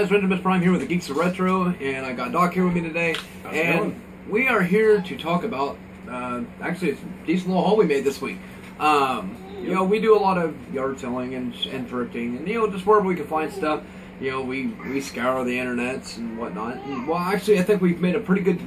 guys, Benjamin Prime here with the Geeks of Retro, and I got Doc here with me today. And we are here to talk about, actually it's a decent little haul we made this week. You know, we do a lot of yard selling and thrifting, and, you know, just wherever we can find stuff, you know, we scour the internets and whatnot. And, well, actually, I think we've made a pretty good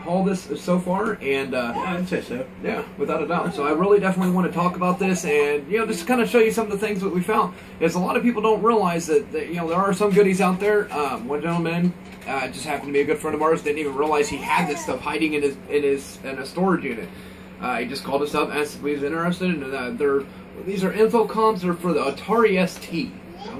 haul this so far, and yeah, I'd say so. Yeah, without a doubt. So I really definitely want to talk about this, and you know, just kind of show you some of the things that we found. Is a lot of people don't realize that you know, there are some goodies out there. One gentleman just happened to be a good friend of ours, didn't even realize he had this stuff hiding in a storage unit. He just called us up, asked if we was interested, and these are infocoms. They're for the Atari ST,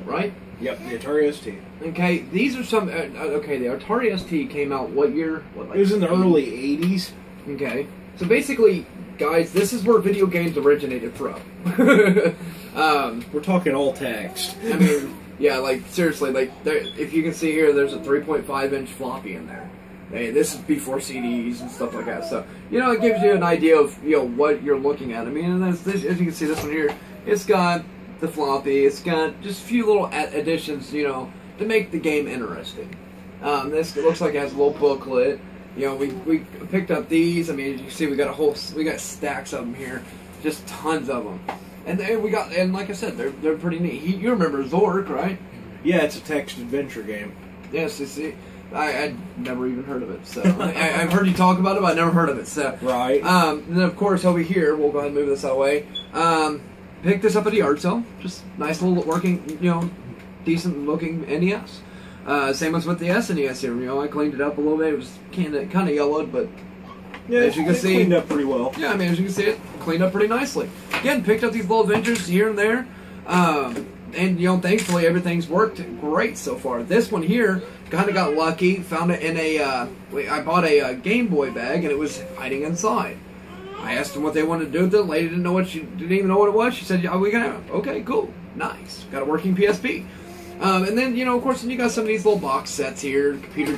right? Yep, the Atari ST. Okay, these are some. Okay, the Atari ST came out what year? What, like, it was in the early 80s. Okay, so basically, guys, this is where video games originated from. We're talking all text. I mean, yeah, like seriously, like if you can see here, there's a 3.5-inch floppy in there. Hey, this is before CDs and stuff like that. So you know, it gives you an idea of what you're looking at. I mean, and as you can see, this one here, it's got the floppy. It's got just a few little additions, to make the game interesting. This looks like it has a little booklet. You know, we picked up these. I mean, as you can see, we got stacks of them here, just tons of them. And then and like I said, they're pretty neat. You remember Zork, right? Yeah, it's a text adventure game. Yes, you see, I'd never even heard of it. So I've heard you talk about it, but I never heard of it. So right. And then of course over here, we'll go ahead and move this out of the way. Picked this up at a yard sale. Just nice little working, decent looking NES. Same as with the SNES here. I cleaned it up a little bit. It was kind of yellowed, but yeah, as you can see, cleaned up pretty well. Yeah, I mean, as you can see, it cleaned up pretty nicely. Again, picked up these little adventures here and there, and thankfully everything's worked great so far. This one here kind of got lucky. Found it in I bought a Game Boy bag, and it was hiding inside. I asked them what they wanted to do with it. The lady didn't even know what it was. She said, "Yeah, we can have it." Okay, cool, nice. Got a working PSP. And then, of course, then you got some of these little box sets here. Computer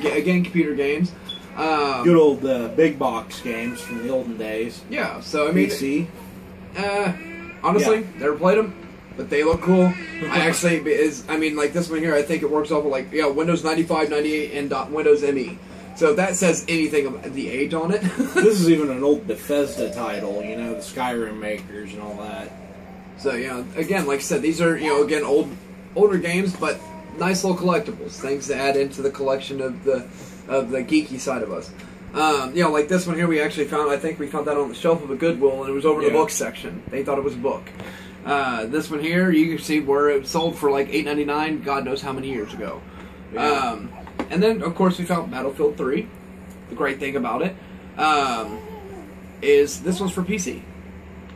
games. Good old big box games from the olden days. Yeah, so I mean, PC. Honestly, never played them, but they look cool. I mean, like this one here, I think it works off of like Windows 95, 98, and Windows ME. So if that says anything about the age on it. This is even an old Bethesda title, the Skyrim makers and all that. So, again, like I said, these are, again, older games, but nice little collectibles. Things to add into the collection of the geeky side of us. Like this one here we actually found, I think we found that on the shelf of a Goodwill, and it was over in the book section. They thought it was a book. This one here, you can see where it sold for like $8.99, God knows how many years ago. Yeah. And then, of course, we found Battlefield 3. The great thing about it is this one's for PC.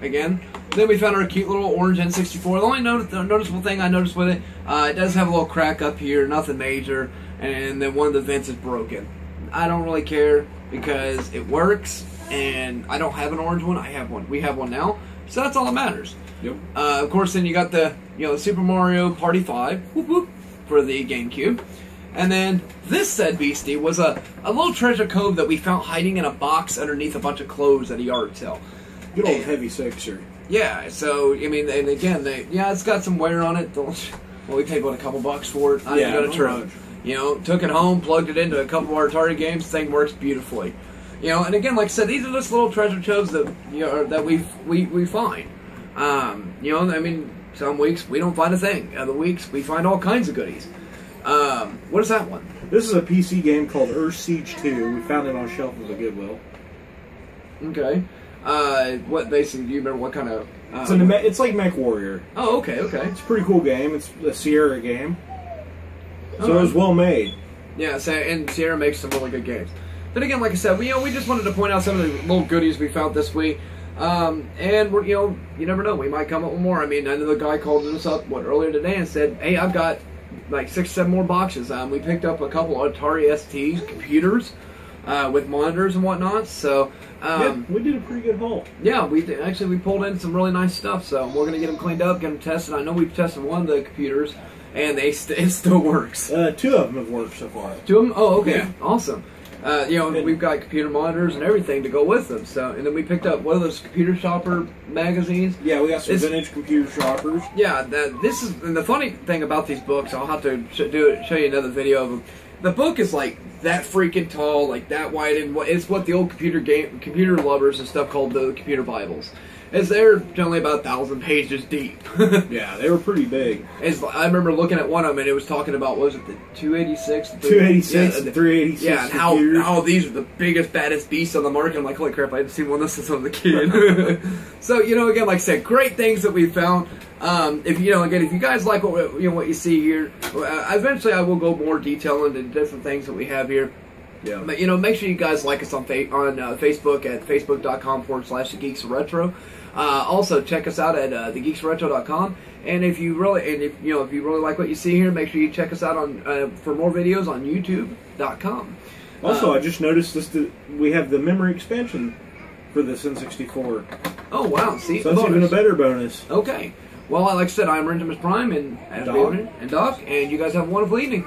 Again. Then we found our cute little orange N64. The only noticeable thing I noticed with it, it does have a little crack up here, nothing major, and then one of the vents is broken. I don't really care because it works, and I don't have an orange one. I have one. We have one now, so that's all that matters. Yep. Of course, then you got the Super Mario Party 5 whoop, whoop, for the GameCube. And then this said beastie was a little treasure cove that we found hiding in a box underneath a bunch of clothes at a yard sale. Good old heavy sixer. Yeah, so, I mean, and again, it's got some wear on it. Well, we paid, a couple bucks for it. I didn't go to church. Took it home, plugged it into a couple of our Atari games. Thing works beautifully. And again, like I said, these are just little treasure troves that, that we find. I mean, some weeks we don't find a thing. Other weeks we find all kinds of goodies. What is that one? This is a PC game called Earth Siege 2. We found it on a shelf of the Goodwill. Okay. What basically? Do you remember what kind of? It's like Mech Warrior. Oh, okay. It's a pretty cool game. It's a Sierra game, so it was well made. Yeah, and Sierra makes some really good games. But again, like I said, we just wanted to point out some of the little goodies we found this week. And we're, you never know, we might come up with more. I mean, I know the guy called us up earlier today and said, "Hey, I've got like 6, 7 more boxes." We picked up a couple of Atari ST computers with monitors and whatnot. So we did a pretty good haul. Yeah, we pulled in some really nice stuff. So we're gonna get them cleaned up, get them tested. I know we've tested one of the computers, and it still works. 2 of them have worked so far. 2 of them? Oh, okay, yeah. Awesome. You know, we've got computer monitors and everything to go with them. So, and then we picked up one of those computer shopper magazines. Yeah, we got some vintage computer shoppers. Yeah, this is, and the funny thing about these books, I'll have to show you another video of them. The book is like that freaking tall, like that wide, and it's what the old computer lovers and stuff called the computer Bibles. They're generally about 1,000 pages deep. Yeah, they were pretty big. I remember looking at one of them, and it was talking about, what was it, the 286? 286 and 386 Yeah, and how these are the biggest, baddest beasts on the market. I'm like, holy crap, I hadn't seen one of this since I was a kid. So, you know, again, like I said, great things that we found. If you guys like what you see here, eventually I will go more detail into different things that we have here. Yeah. But, make sure you guys like us on Facebook at facebook.com/thegeeksretro. Also, check us out at thegeeksretro.com. And if you really like what you see here, make sure you check us out on for more videos on youtube.com. Also, I just noticed we have the memory expansion for this N64. Oh, wow. See? So that's even a better bonus. Okay. Well, like I said, I'm Rentimus Prime and Doc, and you guys have a wonderful evening.